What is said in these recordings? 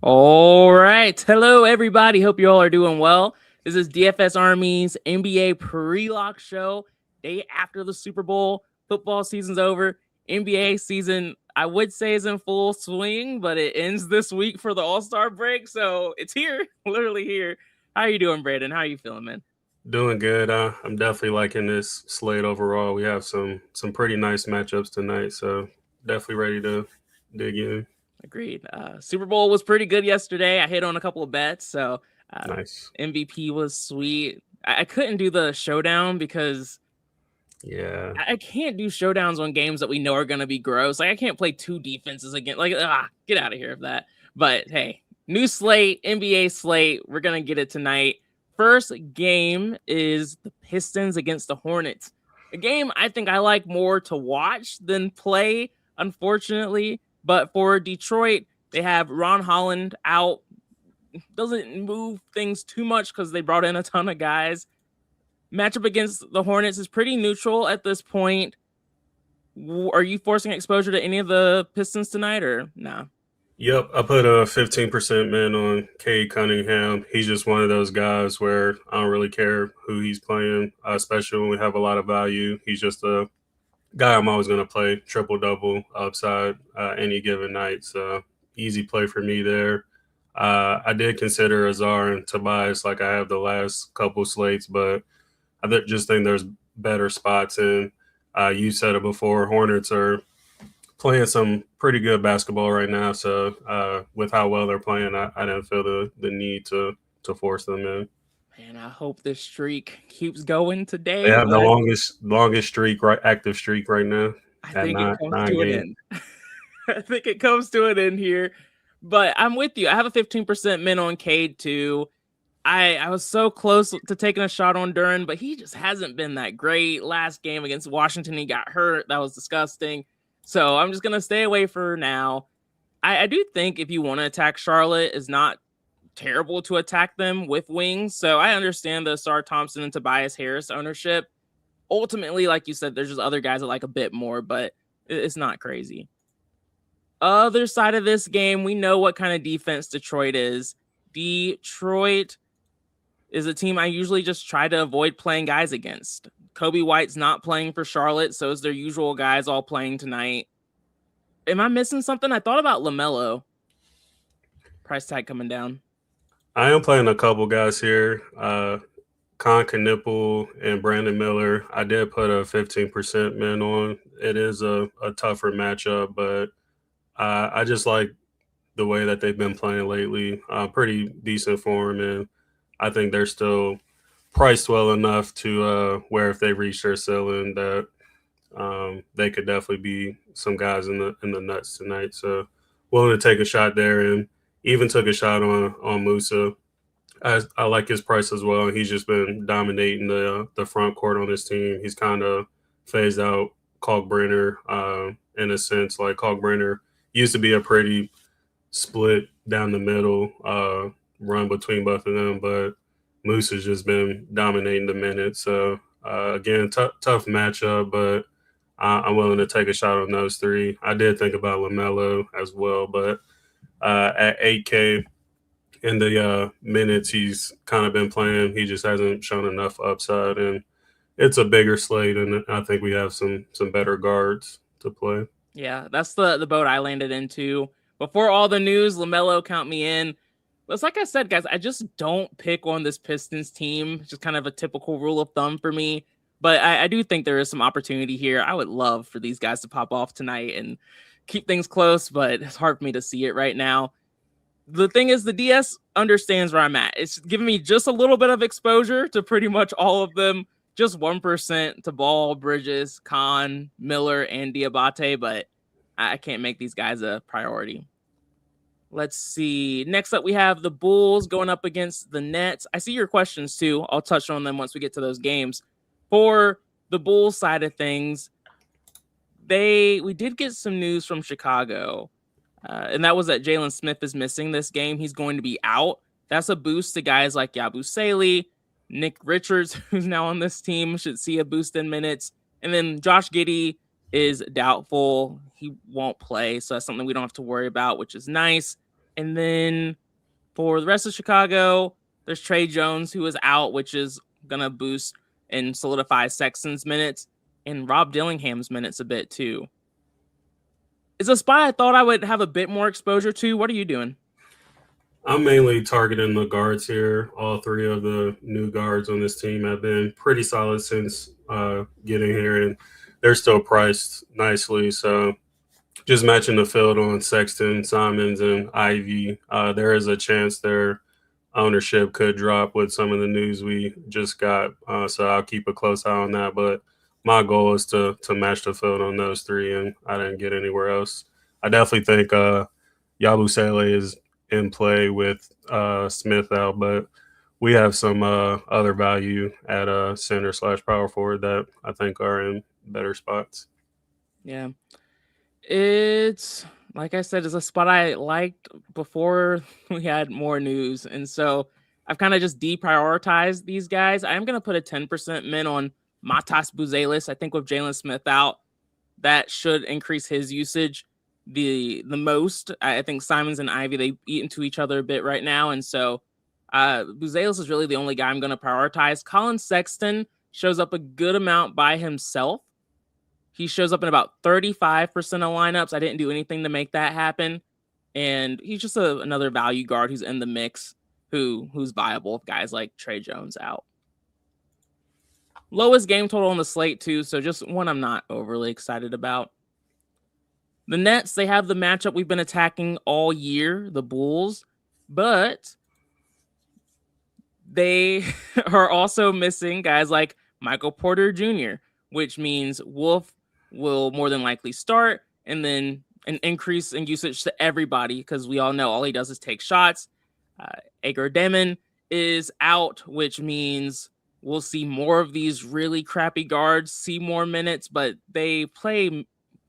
All right. Hello, everybody. Hope you all are doing well. This is DFS Army's NBA pre-lock show, day after the Super Bowl. Football season's over. NBA season, I would say, is in full swing, but it ends this week for the All-Star break. So it's here, literally here. How are you doing, Brandon? How are you feeling, man? Doing good. I'm definitely liking this slate overall. We have some pretty nice matchups tonight, so definitely ready to dig in. Agreed. Super Bowl was pretty good yesterday. I hit on a couple of bets, so Nice. MVP was sweet. I couldn't do the showdown because Yeah. I can't do showdowns on games that we know are going to be gross. Like, I can't play two defenses again. Like, get out of here with that. But hey, new slate, NBA slate. We're going to get it tonight. First game is the Pistons against the Hornets. A game I think I like more to watch than play, unfortunately. But for Detroit, they have Ron Holland out. Doesn't move things too much because they brought in a ton of guys. Matchup against the Hornets is pretty neutral at this point. Are you forcing exposure to any of the Pistons tonight or nah? Yep. I put a 15% man on Cade Cunningham. He's just one of those guys where I don't really care who he's playing, especially when we have a lot of value. He's just a guy I'm always going to play triple double upside any given night. So easy play for me there. I did consider Azar and Tobias like I have the last couple slates, but just think there's better spots. And you said it before, Hornets are playing some pretty good basketball right now. So with how well they're playing, I didn't feel the need to force them in. Man, I hope this streak keeps going They today, have the but longest streak, right, active streak right now I at think it comes nine to an games. end. I think it comes to an end here. But I'm with you. I have a 15% min on Cade too. I was so close to taking a shot on Duran, but he just hasn't been that great. Last game against Washington, he got hurt. That was disgusting. So I'm just going to stay away for now. I do think if you want to attack Charlotte, it's not terrible to attack them with wings. So I understand the Sar Thompson and Tobias Harris ownership. Ultimately, like you said, there's just other guys that like a bit more, but it's not crazy. Other side of this game, we know what kind of defense Detroit is. Detroit is a team I usually just try to avoid playing guys against. Kobe White's not playing for Charlotte, so is their usual guys all playing tonight. Am I missing something? I thought about LaMelo. Price tag coming down. I am playing a couple guys here. Con Knipple and Brandon Miller. I did put a 15% min on. It is a tougher matchup, but I just like the way that they've been playing lately. Pretty decent form, and I think they're still priced well enough to where if they reach their ceiling, that they could definitely be some guys in the nuts tonight. So willing to take a shot there, and even took a shot on Musa. I like his price as well. He's just been dominating the front court on his team. He's kind of phased out Kalkbrenner in a sense. Like Kalkbrenner used to be a pretty split down the middle run between both of them, but Moose has just been dominating the minutes. So again, tough matchup, but I'm willing to take a shot on those three. I did think about LaMelo as well, but at 8K in the minutes he's kind of been playing, he just hasn't shown enough upside, and it's a bigger slate, and I think we have some better guards to play. Yeah, that's the boat I landed into. Before all the news, LaMelo count me in. But it's like I said, guys, I just don't pick on this Pistons team. It's just kind of a typical rule of thumb for me. But I do think there is some opportunity here. I would love for these guys to pop off tonight and keep things close, but it's hard for me to see it right now. The thing is, the DS understands where I'm at. It's giving me just a little bit of exposure to pretty much all of them. Just 1% to Ball, Bridges, Khan, Miller, and Diabate, but I can't make these guys a priority. Let's see. Next up, we have the Bulls going up against the Nets. I see your questions too. I'll touch on them once we get to those games. For the Bulls side of things, we did get some news from Chicago, and that was that Jalen Smith is missing this game. He's going to be out. That's a boost to guys like Yabusele, Nick Richards, who's now on this team, should see a boost in minutes. And then Josh Giddey is doubtful. He won't play, so that's something we don't have to worry about, which is nice. And then for the rest of Chicago, there's Trey Jones, who is out, which is going to boost and solidify Sexton's minutes and Rob Dillingham's minutes a bit too. It's a spot I thought I would have a bit more exposure to. What are you doing? I'm mainly targeting the guards here. All three of the new guards on this team have been pretty solid since getting here, and they're still priced nicely. So just matching the field on Sexton, Simons, and Ivy, there is a chance their ownership could drop with some of the news we just got. So I'll keep a close eye on that. But my goal is to match the field on those three, and I didn't get anywhere else. I definitely think Yabusele is in play with Smith out, but we have some other value at center/power forward that I think are in better spots. Yeah. It's like I said, it's a spot I liked before we had more news. And so I've kind of just deprioritized these guys. I am going to put a 10% min on Matas Buzelis. I think with Jalen Smith out, that should increase his usage the most. I think Simons and Ivy, they eat into each other a bit right now. And so Buzelis is really the only guy I'm going to prioritize. Colin Sexton shows up a good amount by himself. He shows up in about 35% of lineups. I didn't do anything to make that happen. And he's just another value guard who's in the mix, who's viable if guys like Trey Jones out. Lowest game total on the slate, too, so just one I'm not overly excited about. The Nets, they have the matchup we've been attacking all year, the Bulls, but they are also missing guys like Michael Porter Jr., which means Wolf will more than likely start, and then an increase in usage to everybody because we all know all he does is take shots. Agar Demon is out, which means we'll see more of these really crappy guards see more minutes, but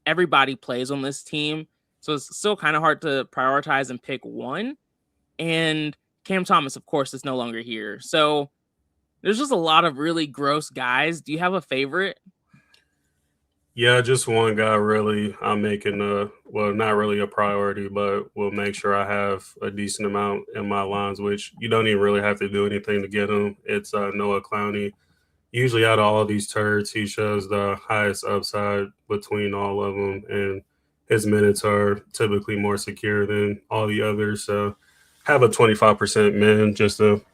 everybody plays on this team, so it's still kind of hard to prioritize and pick one. And Cam Thomas, of course, is no longer here, so there's just a lot of really gross guys. Do you have a favorite? Yeah, just one guy really I'm making not really a priority, but will make sure I have a decent amount in my lines, which you don't even really have to do anything to get him. It's Noah Clowney. Usually out of all of these turds, he shows the highest upside between all of them, and his minutes are typically more secure than all the others. So have a 25% min just to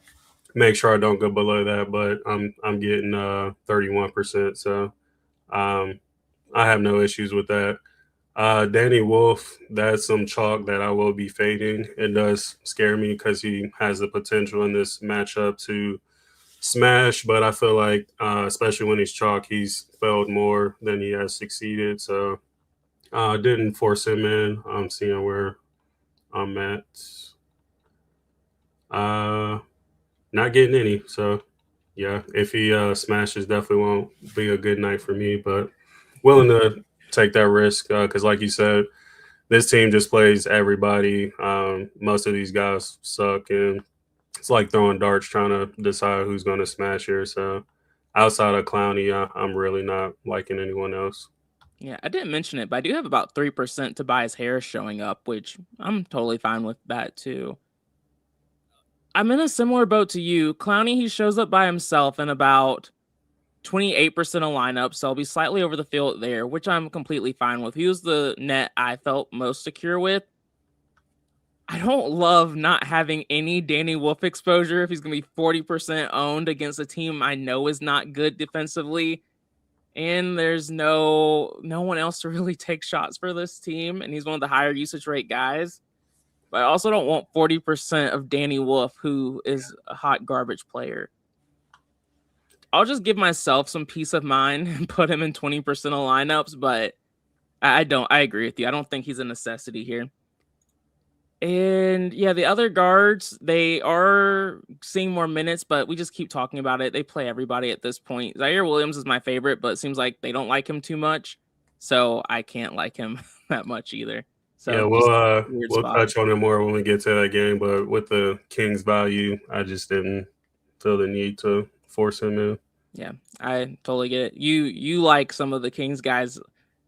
make sure I don't go below that, but I'm getting 31%. So I have no issues with that. Danny Wolf, that's some chalk that I will be fading. It does scare me because he has the potential in this matchup to smash, but I feel like, especially when he's chalk, he's failed more than he has succeeded. So didn't force him in. I'm seeing where I'm at. Not getting any. So, yeah, if he smashes, definitely won't be a good night for me, but willing to take that risk because, like you said, this team just plays everybody. Most of these guys suck, and it's like throwing darts trying to decide who's going to smash here. So outside of Clowney, I'm really not liking anyone else. Yeah, I didn't mention it, but I do have about 3% Tobias Harris showing up, which I'm totally fine with that too. I'm in a similar boat to you. Clowney, he shows up by himself in about 28% of lineups, so I'll be slightly over the field there, which I'm completely fine with. He was the net I felt most secure with. I don't love not having any Danny Wolf exposure if he's going to be 40% owned against a team I know is not good defensively. And there's no one else to really take shots for this team, and he's one of the higher usage rate guys. But I also don't want 40% of Danny Wolf, who is a hot garbage player. I'll just give myself some peace of mind and put him in 20% of lineups, but I agree with you. I don't think he's a necessity here. And yeah, the other guards, they are seeing more minutes, but we just keep talking about it. They play everybody at this point. Zaire Williams is my favorite, but it seems like they don't like him too much. So I can't like him that much either. So Yeah, we'll touch on it more when we get to that game. But with the Kings value, I just didn't feel the need to force him in. Yeah, I totally get it. You like some of the Kings guys,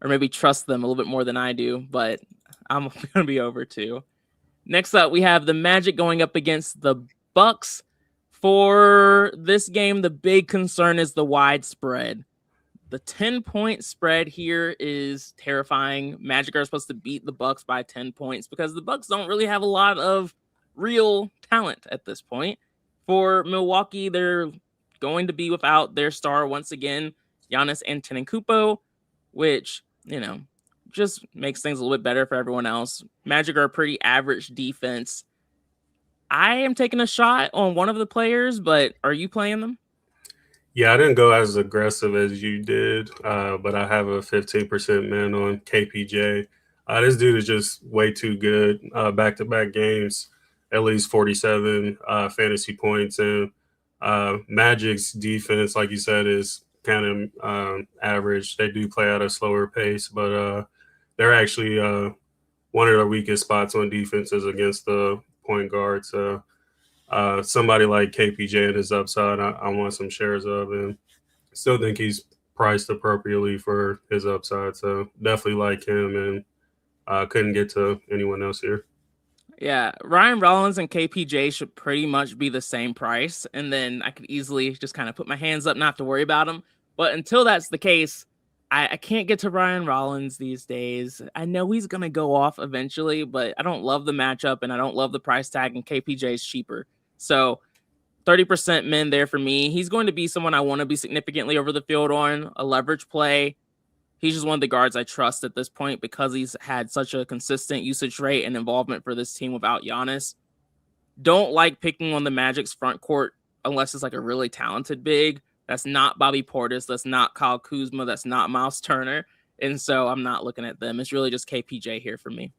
or maybe trust them a little bit more than I do, but I'm gonna be over too. Next up, we have the Magic going up against the Bucks. For this game, the big concern is the wide spread. The 10-point spread here is terrifying. Magic are supposed to beat the Bucks by 10 points because the Bucks don't really have a lot of real talent at this point. For Milwaukee, they're going to be without their star once again, Giannis Antetokounmpo, which, just makes things a little bit better for everyone else. Magic are a pretty average defense. I am taking a shot on one of the players, but are you playing them? Yeah, I didn't go as aggressive as you did, but I have a 15% min on KPJ. This dude is just way too good. Back-to-back games, at least 47 fantasy points. And Magic's defense, like you said, is kind of average. They do play at a slower pace, but they're actually one of the weakest spots on defenses against the point guard. So somebody like KPJ and his upside, I want some shares of, and still think he's priced appropriately for his upside. So definitely like him, and couldn't get to anyone else here. Yeah, Ryan Rollins and KPJ should pretty much be the same price, and then I could easily just kind of put my hands up, not to worry about them. But until that's the case, I can't get to Ryan Rollins these days. I know he's going to go off eventually, but I don't love the matchup, and I don't love the price tag, and KPJ is cheaper. So 30% min there for me. He's going to be someone I want to be significantly over the field on, a leverage play. He's just one of the guards I trust at this point because he's had such a consistent usage rate and involvement for this team without Giannis. Don't like picking on the Magic's front court unless it's like a really talented big. That's not Bobby Portis. That's not Kyle Kuzma. That's not Miles Turner. And so I'm not looking at them. It's really just KPJ here for me.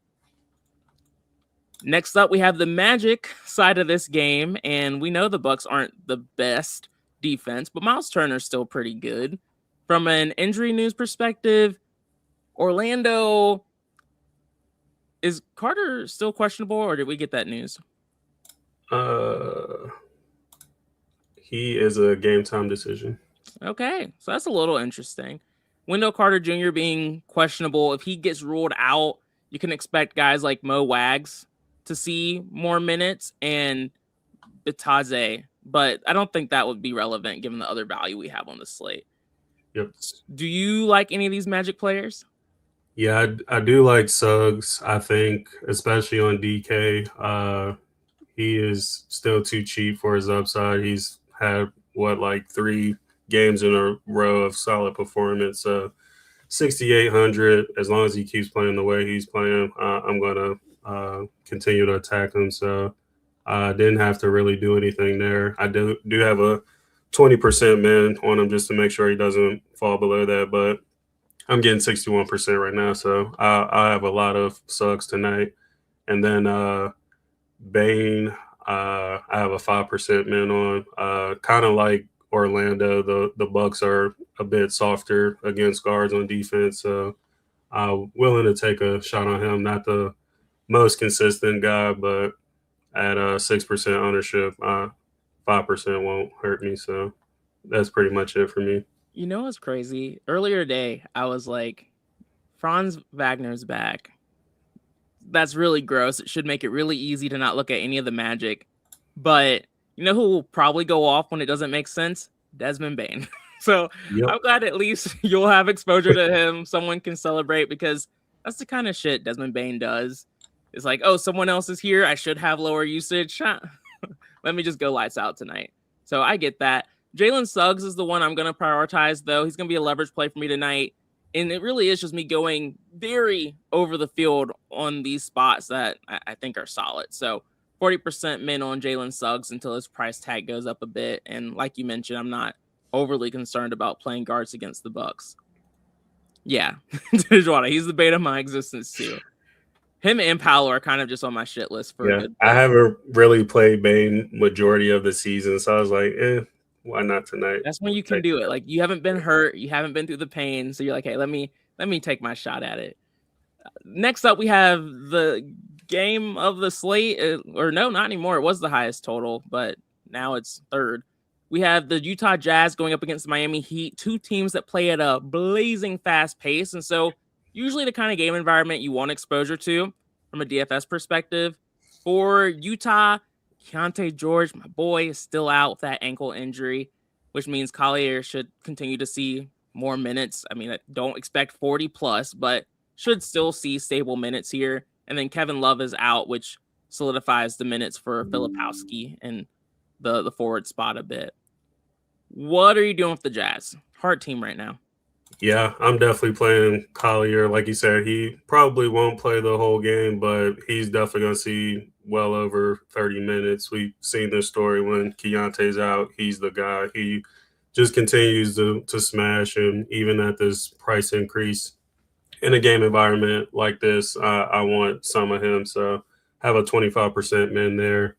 Next up, we have the Magic side of this game, and we know the Bucks aren't the best defense, but Miles Turner's still pretty good. From an injury news perspective, Orlando, is Carter still questionable, or did we get that news? He is a game time decision. Okay, so that's a little interesting. Wendell Carter Jr. being questionable, if he gets ruled out, you can expect guys like Mo Wags to see more minutes and Bitadze, but I don't think that would be relevant given the other value we have on the slate. Yep. Do you like any of these Magic players? Yeah, I do like Suggs. I think, especially on DK, he is still too cheap for his upside. He's had, like 3 games in a row of solid performance. 6,800, as long as he keeps playing the way he's playing, I'm going to continue to attack him. So I didn't have to really do anything there. I do have a 20% min on him just to make sure he doesn't fall below that, but I'm getting 61% right now, so I have a lot of Suggs tonight. And then Bane, I have a 5% min on. Kind of like Orlando, the Bucks are a bit softer against guards on defense, so I'm willing to take a shot on him. Not the most consistent guy, but at 6% ownership, 5% won't hurt me. So that's pretty much it for me. You know what's crazy? Earlier today, I was like, Franz Wagner's back. That's really gross. It should make it really easy to not look at any of the Magic. But you know who will probably go off when it doesn't make sense? Desmond Bane. So Yep. I'm glad at least you'll have exposure to him. Someone can celebrate because that's the kind of shit Desmond Bane does. It's like, oh, someone else is here. I should have lower usage. Let me just go lights out tonight. So I get that. Jalen Suggs is the one I'm going to prioritize, though. He's going to be a leverage play for me tonight. And it really is just me going very over the field on these spots that I think are solid. So 40% min on Jalen Suggs until his price tag goes up a bit. And like you mentioned, I'm not overly concerned about playing guards against the Bucks. Yeah, Dejwada, he's the bane of my existence too. Him and Paolo are kind of just on my shit list for a good I haven't really played Bane majority of the season, so I was like, why not tonight? That's when you can do it. Like, you haven't been hurt, you haven't been through the pain, so you're like, hey, let me take my shot at it. Next up, we have the game of the slate, or no, not anymore. It was the highest total, but now it's third. We have the Utah Jazz going up against the Miami Heat, 2 teams that play at a blazing fast pace, and so usually the kind of game environment you want exposure to from a DFS perspective. For Utah, Keontae George, my boy, is still out with that ankle injury, which means Collier should continue to see more minutes. I mean, I don't expect 40 plus, but should still see stable minutes here. And then Kevin Love is out, which solidifies the minutes for Filipowski and the forward spot a bit. What are you doing with the Jazz? Hard team right now. Yeah, I'm definitely playing Collier. Like you said, he probably won't play the whole game, but he's definitely going to see well over 30 minutes. We've seen this story when Keontae's out. He's the guy. He just continues to smash, and even at this price increase in a game environment like this, I want some of him. So have a 25% min there.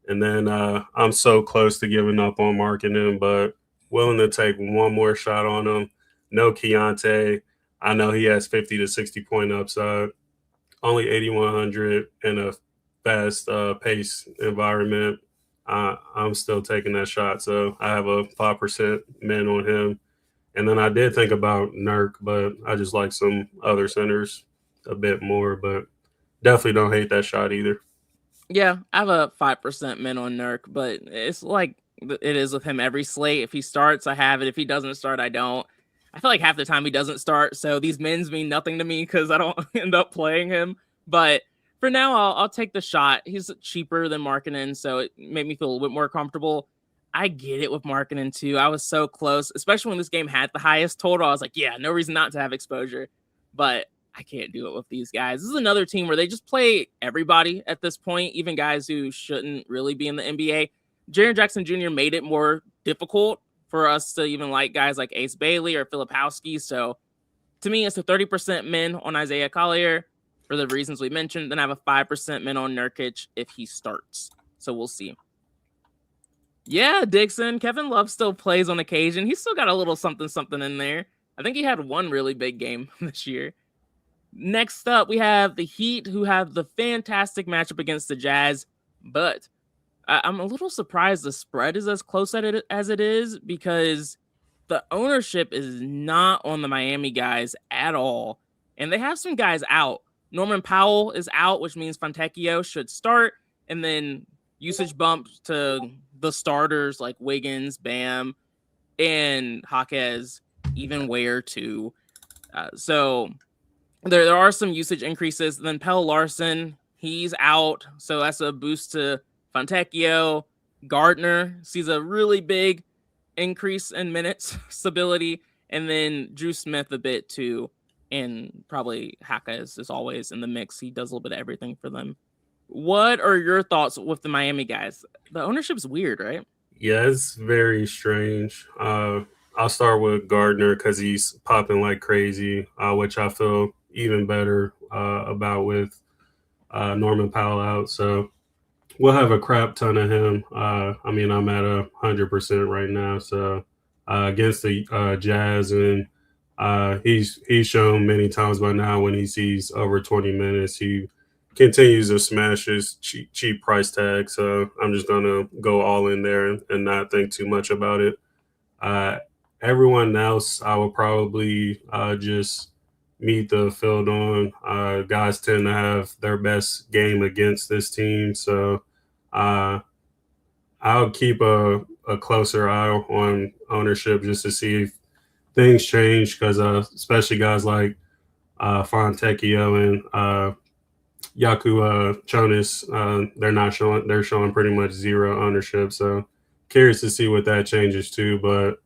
And then I'm so close to giving up on marking him, but willing to take one more shot on him. No Keontae. I know he has 50 to 60 point upside. Only 8,100 in a fast pace environment. I'm still taking that shot. So I have a 5% min on him. And then I did think about Nurk, but I just like some other centers a bit more. But definitely don't hate that shot either. Yeah, I have a 5% min on Nurk, but it's like it is with him every slate. If he starts, I have it. If he doesn't start, I don't. I feel like half the time he doesn't start, so these mins mean nothing to me because I don't end up playing him. But for now, I'll take the shot. He's cheaper than Markkanen, so it made me feel a little bit more comfortable. I get it with Markkanen too. I was so close, especially when this game had the highest total. I was like, yeah, no reason not to have exposure. But I can't do it with these guys. This is another team where they just play everybody at this point, even guys who shouldn't really be in the NBA. Jaren Jackson Jr. made it more difficult for us to even like guys like Ace Bailey or Filipowski. So to me, it's a 30% min on Isaiah Collier for the reasons we mentioned. Then I have a 5% min on Nurkic if he starts. So we'll see. Yeah, Dixon. Kevin Love still plays on occasion. He's still got a little something in there. I think he had one really big game this year. Next up, we have the Heat, who have the fantastic matchup against the Jazz, but I'm a little surprised the spread is as close as it is because the ownership is not on the Miami guys at all, and they have some guys out. Norman Powell is out, which means Fontecchio should start, and then usage bump to the starters like Wiggins, Bam, and Jaquez, even Ware too. So there are some usage increases. Then Pell Larson, he's out, so that's a boost to Fontecchio. Gardner sees a really big increase in minutes stability, and then Drew Smith a bit too, and probably Haka is always in the mix. He does a little bit of everything for them. What are your thoughts with the Miami guys? The ownership's weird, right? Yeah, it's very strange. I'll start with Gardner because he's popping like crazy, which I feel even better about with Norman Powell out. So we'll have a crap ton of him. I mean, I'm at 100% right now. So against the Jazz, and he's shown many times by now when he sees over 20 minutes, he continues to smash his cheap price tag. So I'm just gonna go all in there and not think too much about it. Uh, Everyone else, I will probably just meet the field on. Guys tend to have their best game against this team, so I'll keep a closer eye on ownership just to see if things change, because especially guys like Fontecchio and Yaku Chonis, they're showing pretty much zero ownership. So curious to see what that changes too, but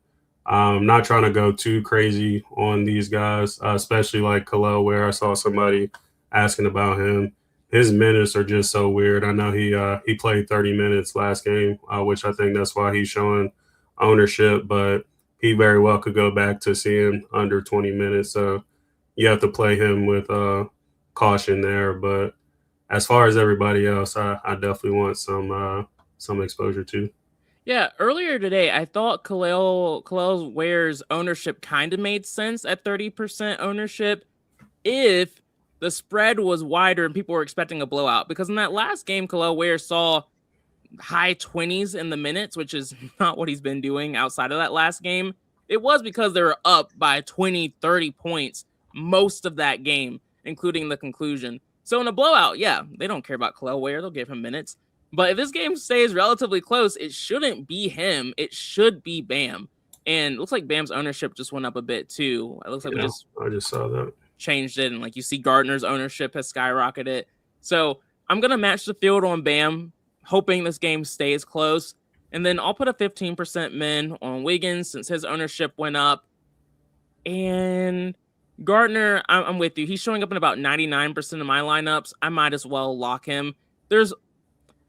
not trying to go too crazy on these guys, especially like Khalil, where I saw somebody asking about him. His minutes are just so weird. I know he played 30 minutes last game, which I think that's why he's showing ownership, but he very well could go back to seeing under 20 minutes. So you have to play him with caution there. But as far as everybody else, I definitely want some exposure too. Yeah, earlier today, I thought Khalil Ware's ownership kind of made sense at 30% ownership if the spread was wider and people were expecting a blowout. Because in that last game, Khalil Ware saw high 20s in the minutes, which is not what he's been doing outside of that last game. It was because they were up by 20, 30 points most of that game, including the conclusion. So in a blowout, yeah, they don't care about Khalil Ware. They'll give him minutes. But if this game stays relatively close, it shouldn't be him. It should be Bam. And it looks like Bam's ownership just went up a bit too. It looks like I just saw that. Changed it. And like you see Gardner's ownership has skyrocketed. So I'm going to match the field on Bam, hoping this game stays close. And then I'll put a 15% min on Wiggins since his ownership went up. And Gardner, I'm with you. He's showing up in about 99% of my lineups. I might as well lock him. There's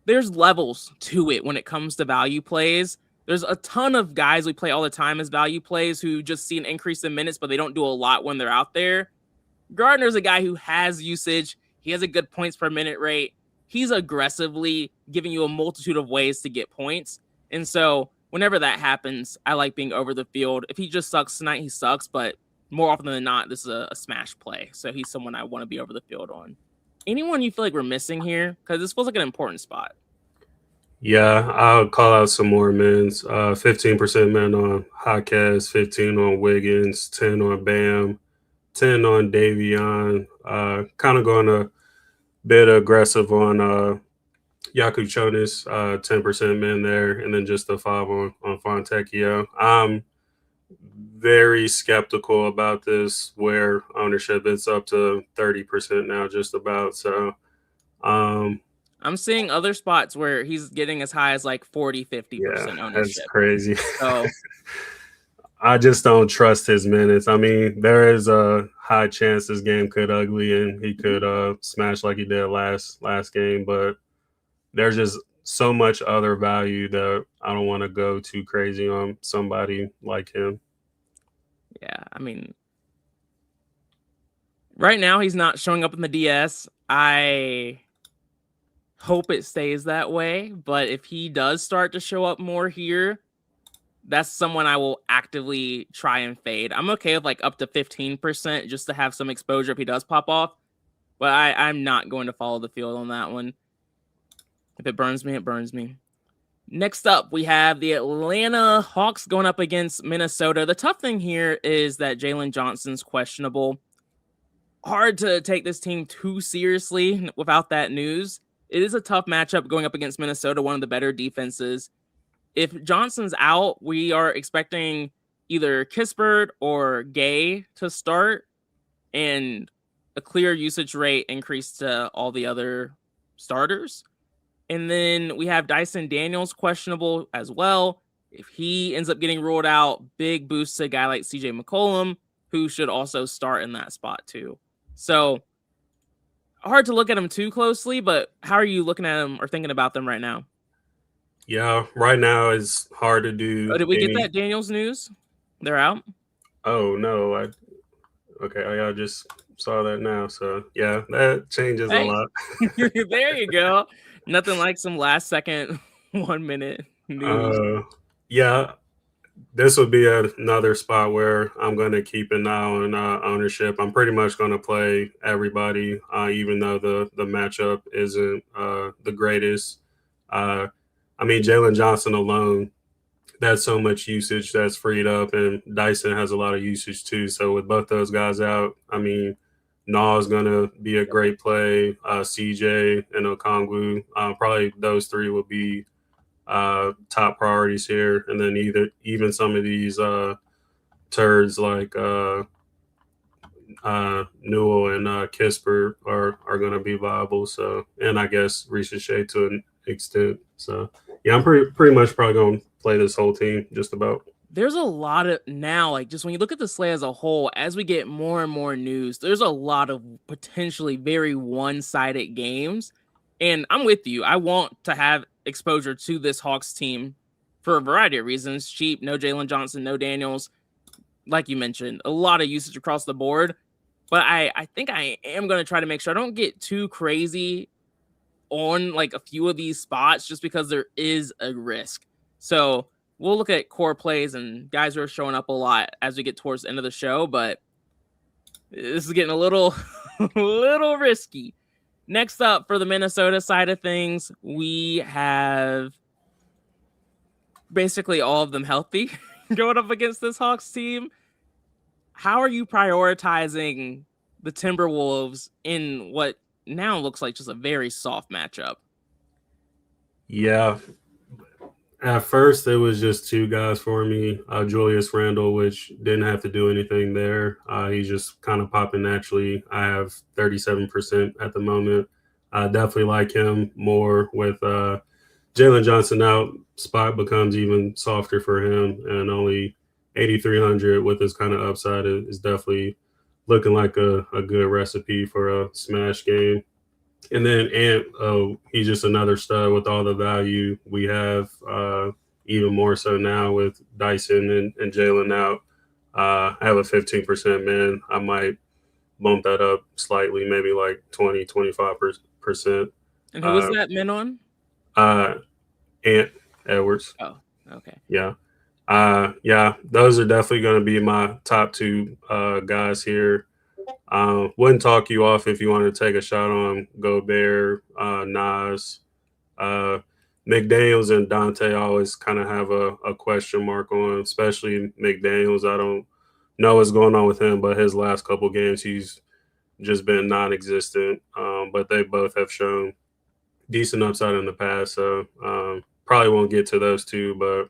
levels to it when it comes to value plays. There's a ton of guys we play all the time as value plays who just see an increase in minutes, but they don't do a lot when they're out there. Gardner's a guy who has usage. He has a good points per minute rate. He's aggressively giving you a multitude of ways to get points. And so whenever that happens, I like being over the field. If he just sucks tonight, he sucks. But more often than not, this is a smash play. So he's someone I want to be over the field on. Anyone you feel like we're missing here? Because this feels like an important spot. Yeah, I'll call out some more mins. 15% men on Hawkes, 15 on Wiggins, 10 on Bam, 10 on Davion. Kind of going a bit aggressive on Yaku Chonis, 10% men there, and then just the 5 on Fontecchio. I'm very skeptical about this where ownership it's up to 30% now, just about. So I'm seeing other spots where he's getting as high as like 40-50% ownership. That's crazy. So I just don't trust his minutes. I mean, there is a high chance this game could ugly and he could smash like he did last game, but there's just so much other value that I don't want to go too crazy on somebody like him. Yeah, I mean, right now he's not showing up in the DS. I hope it stays that way, but if he does start to show up more here, that's someone I will actively try and fade. I'm okay with like up to 15% just to have some exposure if he does pop off, but I'm not going to follow the field on that one. If it burns me, it burns me. Next up, we have the Atlanta Hawks going up against Minnesota. The tough thing here is that Jalen Johnson's questionable. Hard to take this team too seriously without that news. It is a tough matchup going up against Minnesota, one of the better defenses. If Johnson's out, we are expecting either Kispert or Gay to start and a clear usage rate increase to all the other starters. And then we have Dyson Daniels questionable as well. If he ends up getting ruled out, big boost to a guy like CJ McCollum, who should also start in that spot too. So hard to look at him too closely, but how are you looking at him or thinking about them right now? Yeah, right now it's hard to do. Oh, did we get that Daniels news? They're out? Oh, no. I just saw that now. So, yeah, that changes a lot. There you go. Nothing like some last second 1 minute news. Yeah, this would be another spot where I'm going to keep an eye on ownership. I'm pretty much going to play everybody, even though the matchup isn't the greatest. I mean, Jalen Johnson alone, that's so much usage that's freed up, and Dyson has a lot of usage too. So with both those guys out, I mean, Naw is going to be a great play. CJ and Okongwu, probably those three will be top priorities here. And then even some of these turds like Newell and Kispert are going to be viable. So, and I guess Ricochet to an extent. So, yeah, I'm pretty much probably going to play this whole team just about. There's a lot of now, like just when you look at the slate as a whole, as we get more and more news, there's a lot of potentially very one-sided games. And I'm with you. I want to have exposure to this Hawks team for a variety of reasons. Cheap, no Jalen Johnson, no Daniels. Like you mentioned, a lot of usage across the board. But I think I am going to try to make sure I don't get too crazy on like a few of these spots just because there is a risk. So we'll look at core plays and guys who are showing up a lot as we get towards the end of the show, but this is getting a little risky. Next up for the Minnesota side of things, we have basically all of them healthy going up against this Hawks team. How are you prioritizing the Timberwolves in what now looks like just a very soft matchup. Yeah. At first, it was just two guys for me. Julius Randle, which didn't have to do anything there. He's just kind of popping naturally. I have 37% at the moment. I definitely like him more with Jalen Johnson out. Spot becomes even softer for him, and only 8,300 with this kind of upside is definitely looking like a good recipe for a smash game. And then Ant, oh, he's just another stud with all the value we have, even more so now with Dyson and Jalen out. I have a 15% man. I might bump that up slightly, maybe like 20-25%. And who was that min on? Ant Edwards. Oh, okay. Yeah. Yeah, those are definitely going to be my top two guys here. Wouldn't talk you off if you wanted to take a shot on Gobert, Nas, McDaniels, and Dante. I always kind of have a question mark on, especially McDaniels. I don't know what's going on with him, but his last couple games, he's just been non-existent. But they both have shown decent upside in the past, so probably won't get to those two. But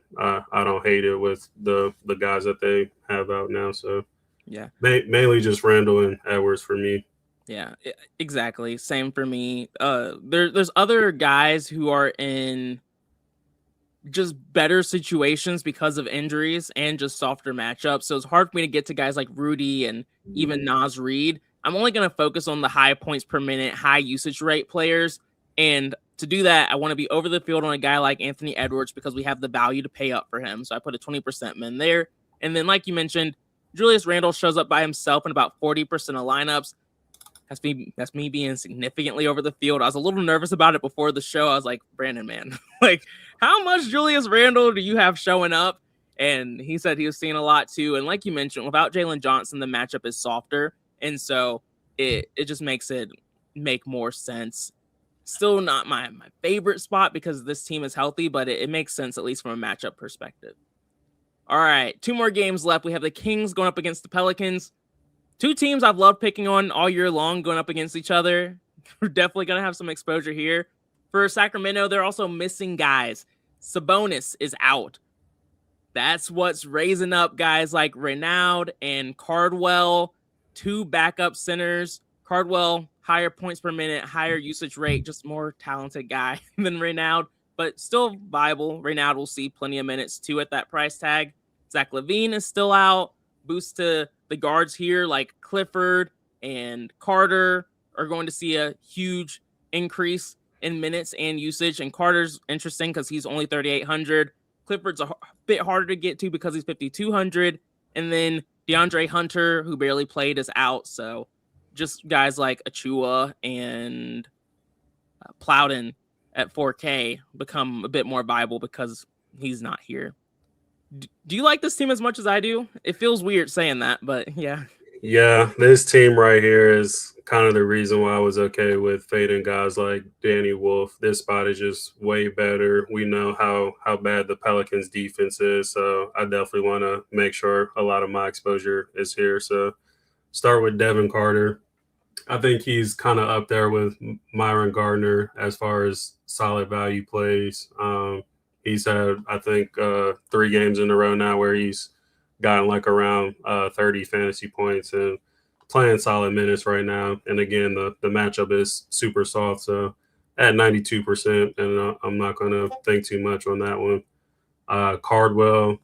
I don't hate it with the guys that they have out now. So. Yeah. Mainly just Randall and Edwards for me. Yeah, exactly. Same for me. There's other guys who are in just better situations because of injuries and just softer matchups. So it's hard for me to get to guys like Rudy and even Nas Reed. I'm only going to focus on the high points per minute, high usage rate players. And to do that, I want to be over the field on a guy like Anthony Edwards because we have the value to pay up for him. So I put a 20% min there. And then, like you mentioned, Julius Randle shows up by himself in about 40% of lineups. That's me being significantly over the field. I was a little nervous about it before the show. I was like, Brandon, man, like, how much Julius Randle do you have showing up? And he said he was seeing a lot too. And like you mentioned, without Jalen Johnson, the matchup is softer. And so it just makes it make more sense. Still not my favorite spot because this team is healthy, but it makes sense, at least from a matchup perspective. All right, 2 more games left. We have the Kings going up against the Pelicans. 2 teams I've loved picking on all year long going up against each other. We're definitely going to have some exposure here. For Sacramento, they're also missing guys. Sabonis is out. That's what's raising up guys like Renaud and Cardwell, 2 backup centers. Cardwell, higher points per minute, higher usage rate, just more talented guy than Renaud, but still viable. Renaud will see plenty of minutes too at that price tag. Zach LaVine is still out. Boost to the guards here like Clifford and Carter are going to see a huge increase in minutes and usage. And Carter's interesting because he's only 3,800. Clifford's a bit harder to get to because he's 5,200. And then DeAndre Hunter, who barely played, is out. So just guys like Achua and Plowden at 4K become a bit more viable because he's not here. Do you like this team as much as I do? It feels weird saying that, but yeah. Yeah, this team right here is kind of the reason why I was okay with fading guys like Danny Wolf. This spot is just way better. We know how bad the Pelicans defense is, so I definitely want to make sure a lot of my exposure is here. So start with Devin Carter. I think he's kind of up there with Myron Gardner as far as solid value plays. He's had, I think, 3 games in a row now where he's gotten like around 30 fantasy points and playing solid minutes right now. And again, the matchup is super soft. So at 92%, and I'm not going to think too much on that one. Cardwell,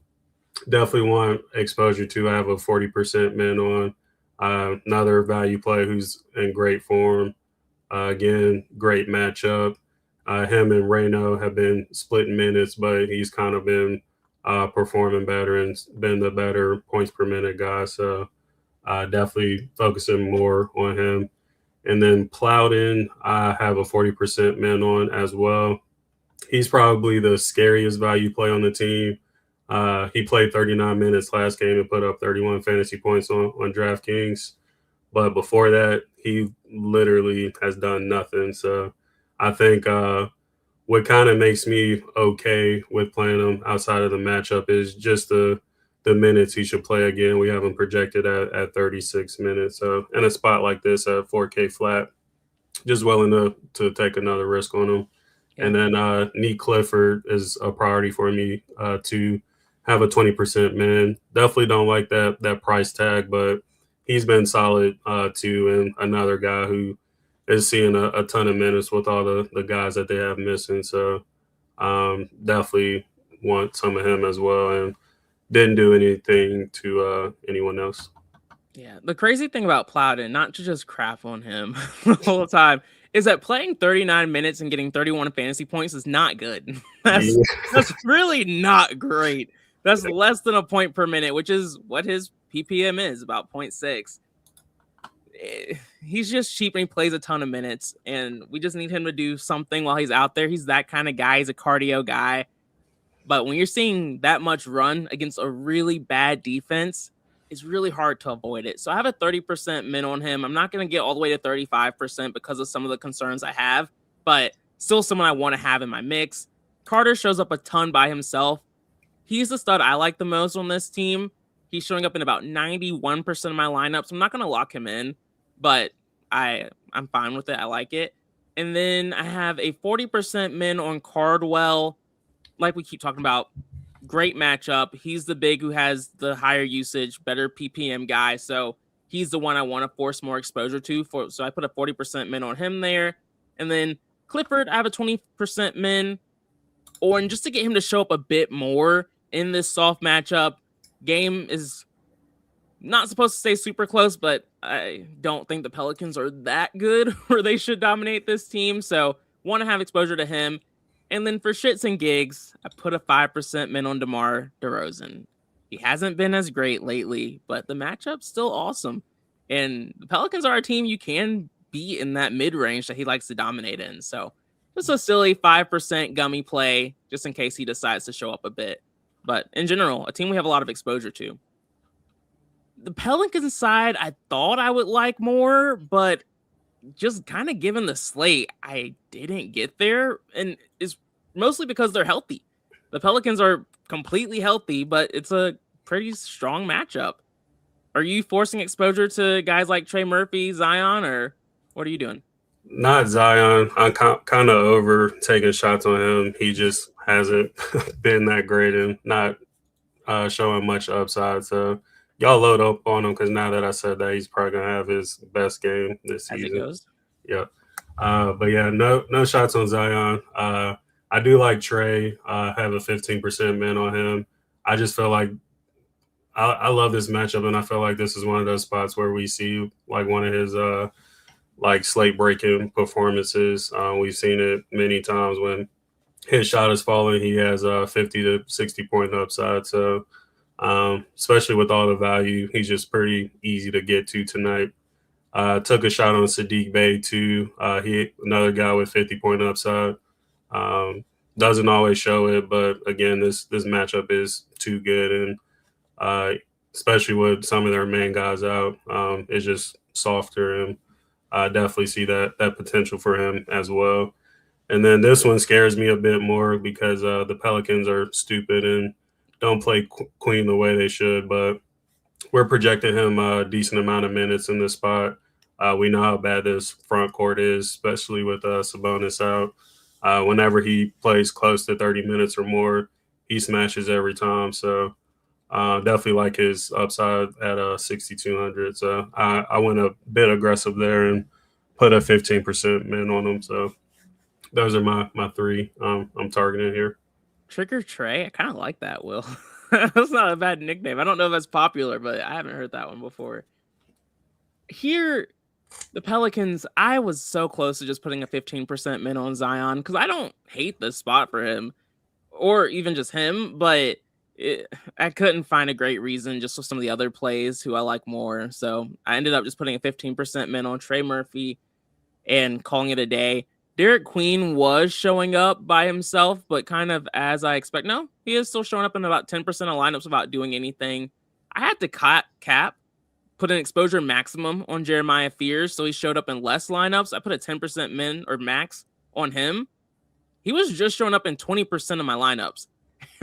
definitely want exposure to. I have a 40% min on. Another value play who's in great form. Again, great matchup. Him and Reno have been splitting minutes, but he's kind of been performing better and been the better points per minute guy. So definitely focusing more on him. And then Plowden, I have a 40% min on as well. He's probably the scariest value play on the team. He played 39 minutes last game and put up 31 fantasy points on DraftKings. But before that, he literally has done nothing. So I think what kind of makes me okay with playing him outside of the matchup is just the minutes he should play again. We have him projected at 36 minutes. So in a spot like this at 4K flat, just willing to take another risk on him. Yeah. And then Nick Clifford is a priority for me to have a 20% min. Definitely don't like that price tag, but he's been solid too. And another guy who is seeing a ton of minutes with all the guys that they have missing. So definitely want some of him as well. And didn't do anything to anyone else. Yeah, the crazy thing about Plowden, not to just crap on him the whole time, is that playing 39 minutes and getting 31 fantasy points is not good. That's Yeah. that's really not great. That's less than a point per minute, which is what his PPM is, about 0.6. He's just cheap and he plays a ton of minutes, and we just need him to do something while he's out there. He's that kind of guy. He's a cardio guy. But when you're seeing that much run against a really bad defense, it's really hard to avoid it. So I have a 30% min on him. I'm not going to get all the way to 35% because of some of the concerns I have, but still someone I want to have in my mix. Carter shows up a ton by himself. He's the stud I like the most on this team. He's showing up in about 91% of my lineups. I'm not going to lock him in, but I'm fine with it. I like it. And then I have a 40% min on Cardwell. Like we keep talking about, great matchup. He's the big who has the higher usage, better PPM guy. So he's the one I want to force more exposure to. So I put a 40% min on him there. And then Clifford, I have a 20% min. And just to get him to show up a bit more in this soft matchup, game is not supposed to stay super close, but I don't think the Pelicans are that good where they should dominate this team. So want to have exposure to him. And then for shits and gigs, I put a 5% min on DeMar DeRozan. He hasn't been as great lately, but the matchup's still awesome. And the Pelicans are a team you can beat in that mid-range that he likes to dominate in. So just a silly 5% gummy play, just in case he decides to show up a bit. But in general, a team we have a lot of exposure to. The Pelicans side, I thought I would like more, but just kind of given the slate, I didn't get there, and it's mostly because they're healthy. The Pelicans are completely healthy, but it's a pretty strong matchup. Are you forcing exposure to guys like Trey Murphy, Zion, or what are you doing? Not Zion. I'm kind of over taking shots on him. He just hasn't been that great and not showing much upside. So y'all load up on him because now that I said that, he's probably gonna have his best game this As it season. goes. Yeah. But yeah, no shots on Zion. I do like Trey. Have a 15% min on him. I just feel like I love this matchup, and I feel like this is one of those spots where we see like one of his like slate breaking performances. We've seen it many times when his shot is falling. He has 50 to 60 point upside. So especially with all the value, he's just pretty easy to get to tonight. Took a shot on Sadiq Bey too. He another guy with 50-point upside. Doesn't always show it, but again, this matchup is too good, and especially with some of their main guys out, it's just softer, and I definitely see that potential for him as well. And then this one scares me a bit more because the Pelicans are stupid and don't play Queen the way they should, but we're projecting him a decent amount of minutes in this spot. We know how bad this front court is, especially with Sabonis out. Whenever he plays close to 30 minutes or more, he smashes every time. So definitely like his upside at 6,200. So I went a bit aggressive there and put a 15% min on him. So those are my three I'm targeting here. Trigger Trey, I kind of like that, Will. That's not a bad nickname. I don't know if that's popular, but I haven't heard that one before. Here, the Pelicans, I was so close to just putting a 15% min on Zion because I don't hate this spot for him or even just him, but I couldn't find a great reason just with some of the other plays who I like more. So I ended up just putting a 15% min on Trey Murphy and calling it a day. Derek Queen was showing up by himself, but kind of as I expect. No, he is still showing up in about 10% of lineups without doing anything. I had to cap, put an exposure maximum on Jeremiah Fears, so he showed up in less lineups. I put a 10% min or max on him. He was just showing up in 20% of my lineups.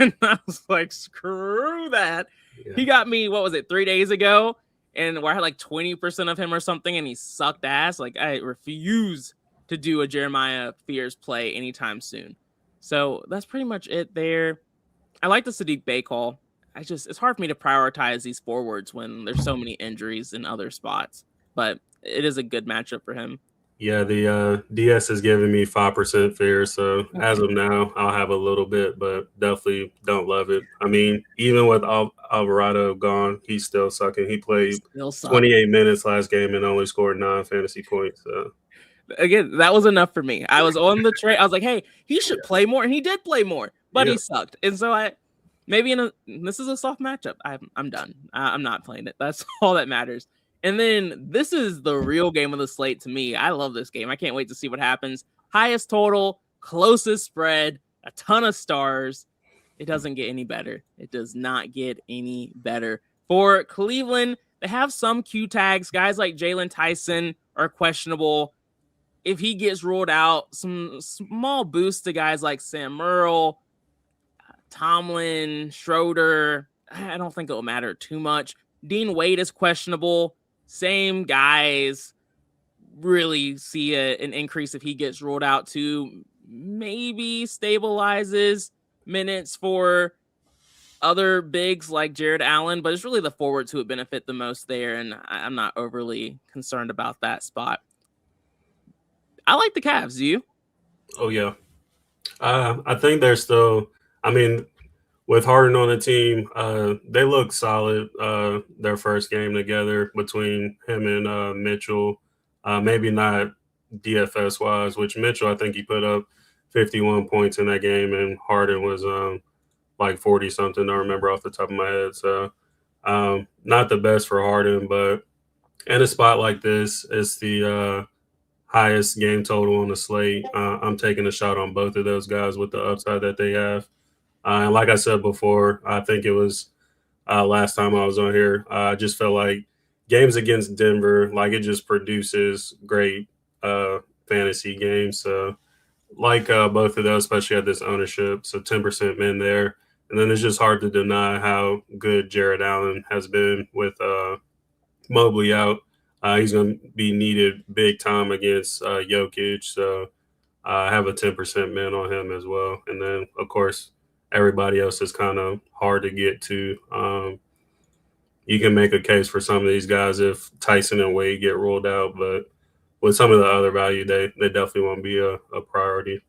And I was like, screw that. Yeah. He got me, 3 days ago? And where I had like 20% of him or something, and he sucked ass. Like, I refuse to do a Jeremiah Fears play anytime soon. So that's pretty much it there. I like the Sadiq Bey call. It's hard for me to prioritize these forwards when there's so many injuries in other spots, but it is a good matchup for him. Yeah, the DS is giving me 5% fear, so as of now, I'll have a little bit, but definitely don't love it. I mean, even with Alvarado gone, he's still sucking. He played 28 minutes last game and only scored 9 fantasy points. So. Again, that was enough for me. I was on the train. I was like, hey, he should play more, and he did play more, but he sucked. And so this is a soft matchup. I'm done. I'm not playing it. That's all that matters. And then this is the real game of the slate to me. I love this game. I can't wait to see what happens. Highest total, closest spread, a ton of stars. It doesn't get any better. It does not get any better. For Cleveland, they have some Q tags. Guys like Jalen Tyson are questionable. If he gets ruled out, some small boost to guys like Sam Merle, Tomlin, Schroeder. I don't think it will matter too much. Dean Wade is questionable. Same guys really see an increase if he gets ruled out too. Maybe stabilizes minutes for other bigs like Jared Allen, but it's really the forwards who would benefit the most there, and I'm not overly concerned about that spot. I like the Cavs. Do you? Oh, yeah. I think they're still – I mean – with Harden on the team, they look solid their first game together between him and Mitchell. Maybe not DFS-wise, which Mitchell, I think he put up 51 points in that game, and Harden was like 40-something, I remember off the top of my head. So not the best for Harden, but in a spot like this, it's the highest game total on the slate. I'm taking a shot on both of those guys with the upside that they have. And like I said before, I think it was last time I was on here, I just felt like games against Denver, like it just produces great fantasy games. So like both of those, especially at this ownership, so 10% men there. And then it's just hard to deny how good Jared Allen has been with Mobley out. He's going to be needed big time against Jokic. So I have a 10% men on him as well. And then, of course, everybody else is kind of hard to get to. You can make a case for some of these guys if Tyson and Wade get ruled out, but with some of the other value, they definitely won't be a priority.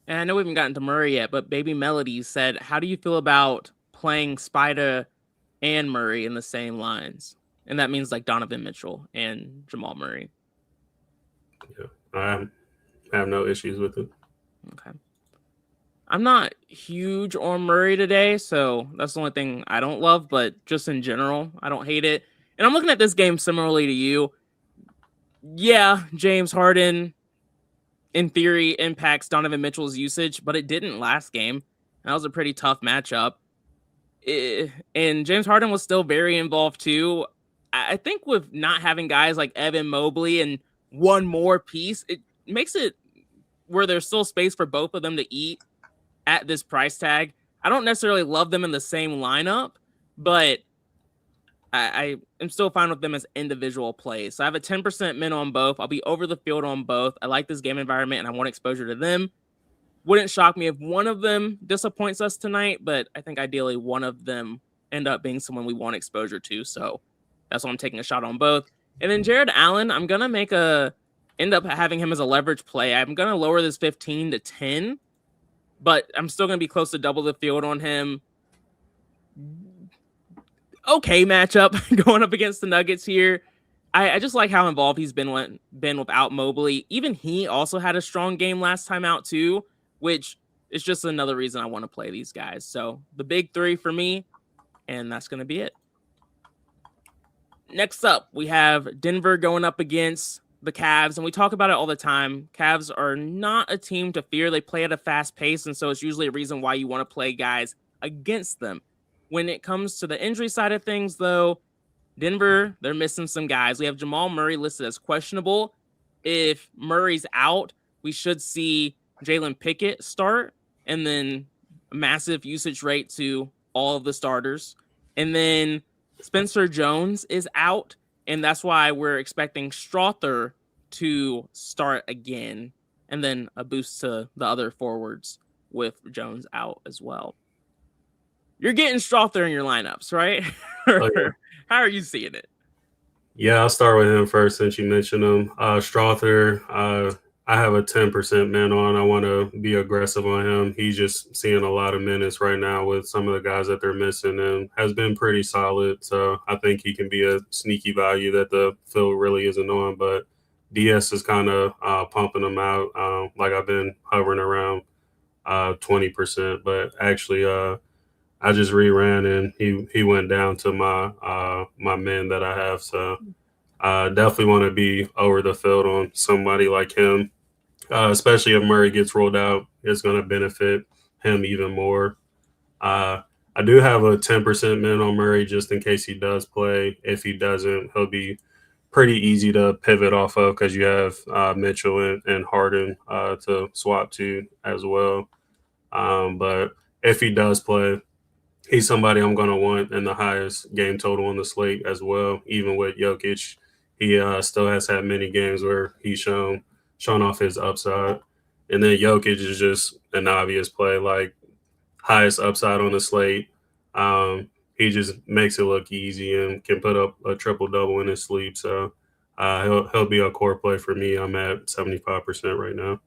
And I know we haven't gotten to Murray yet, but Baby Melody said, how do you feel about playing Spider and Murray in the same lines? And that means like Donovan Mitchell and Jamal Murray. Yeah, I have no issues with it. Okay. I'm not huge on Murray today, so that's the only thing I don't love, but just in general, I don't hate it. And I'm looking at this game similarly to you. Yeah, James Harden, in theory, impacts Donovan Mitchell's usage, but it didn't last game. That was a pretty tough matchup. And James Harden was still very involved too. I think with not having guys like Evan Mobley and one more piece, it makes it where there's still space for both of them to eat at this price tag. I don't necessarily love them in the same lineup, but I am still fine with them as individual plays. So I have a 10% min on both. I'll be over the field on both. I like this game environment and I want exposure to them. Wouldn't shock me if one of them disappoints us tonight, but I think ideally one of them end up being someone we want exposure to. So that's why I'm taking a shot on both. And then Jared Allen, I'm going to end up having him as a leverage play. I'm going to lower this 15 to 10. But I'm still going to be close to double the field on him. Okay matchup going up against the Nuggets here. I just like how involved he's been without Mobley. Even he also had a strong game last time out too, which is just another reason I want to play these guys. So the big three for me, and that's going to be it. Next up, we have Denver going up against the Cavs, and we talk about it all the time. Cavs are not a team to fear. They play at a fast pace, and so it's usually a reason why you want to play guys against them. When it comes to the injury side of things, though, Denver, they're missing some guys. We have Jamal Murray listed as questionable. If Murray's out, we should see Jalen Pickett start, and then a massive usage rate to all of the starters. And then Spencer Jones is out, and that's why we're expecting Strother to start again, and then a boost to the other forwards with Jones out as well. You're getting Strother in your lineups, right? Oh, yeah. How are you seeing it? Yeah, I'll start with him first since you mentioned him. Strother, I have a 10% man on. I want to be aggressive on him. He's just seeing a lot of minutes right now with some of the guys that they're missing and has been pretty solid. So I think he can be a sneaky value that the field really isn't on. But DS is kind of pumping him out. Like I've been hovering around 20%. But actually, I just reran and he went down to my men that I have. So I definitely want to be over the field on somebody like him, especially if Murray gets rolled out. It's going to benefit him even more. I do have a 10% min on Murray just in case he does play. If he doesn't, he'll be pretty easy to pivot off of because you have Mitchell and Harden to swap to as well. But if he does play, he's somebody I'm going to want in the highest game total on the slate as well. Even with Jokic, he still has had many games where he's shown off his upside. And then Jokic is just an obvious play, like highest upside on the slate. He just makes it look easy and can put up a triple-double in his sleep. So he'll be a core play for me. I'm at 75% right now.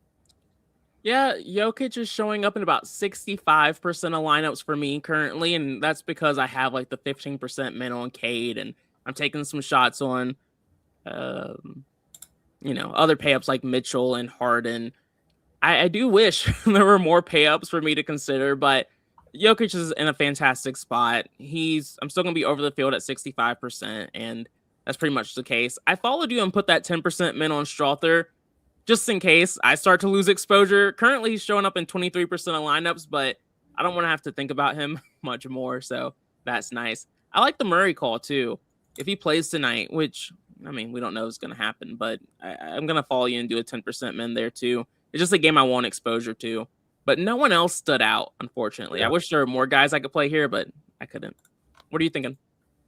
Yeah, Jokic is showing up in about 65% of lineups for me currently, and that's because I have like the 15% min on Cade, and I'm taking some shots on, other payups like Mitchell and Harden. I do wish there were more payups for me to consider, but Jokic is in a fantastic spot. I'm still going to be over the field at 65%, and that's pretty much the case. I followed you and put that 10% min on Strother, just in case I start to lose exposure. Currently, he's showing up in 23% of lineups, but I don't want to have to think about him much more, so that's nice. I like the Murray call, too. If he plays tonight, which, we don't know is going to happen, but I'm going to follow you and do a 10% min there, too. It's just a game I want exposure to, but no one else stood out, unfortunately. Yeah. I wish there were more guys I could play here, but I couldn't. What are you thinking?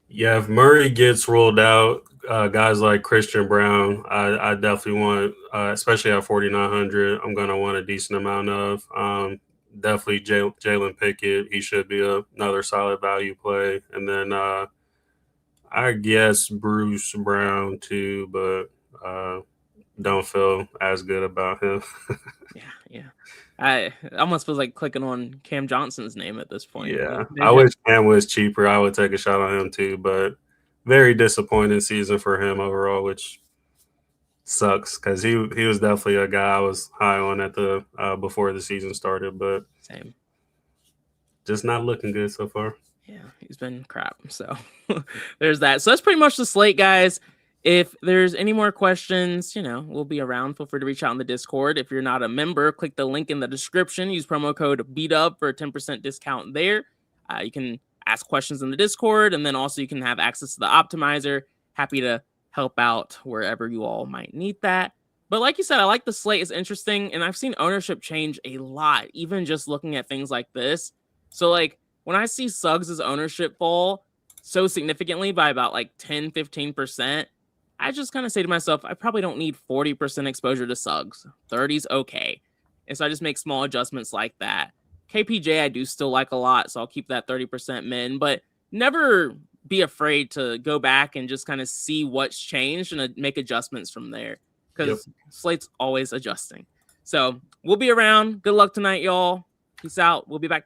Yeah, if Murray gets ruled out, guys like Christian Brown, I definitely want, especially at 4,900, I'm going to want a decent amount of. Definitely Jalen Pickett. He should be another solid value play. And then I guess Bruce Brown too, but don't feel as good about him. Yeah. I almost feels like clicking on Cam Johnson's name at this point. Yeah, I wish Cam was cheaper. I would take a shot on him too, but very disappointing season for him overall, which sucks because he was definitely a guy I was high on at the before the season started, but same, just not looking good so far. Yeah, he's been crap. So there's that. So that's pretty much the slate, guys. If there's any more questions, we'll be around. Feel free to reach out in the Discord. If you're not a member, click the link in the description. Use promo code BEATUP for a 10% discount there. You can ask questions in the Discord, and then also you can have access to the optimizer. Happy to help out wherever you all might need that. But like you said, I like the slate. It's interesting, and I've seen ownership change a lot, even just looking at things like this. So like when I see Suggs' ownership fall so significantly by about like 10, 15%, I just kind of say to myself, I probably don't need 40% exposure to Suggs. 30's okay. And so I just make small adjustments like that. KPJ I do still like a lot, so I'll keep that 30% min, but never be afraid to go back and just kind of see what's changed and make adjustments from there, because Slate's always adjusting. So we'll be around. Good luck tonight, y'all. Peace out. We'll be back tomorrow.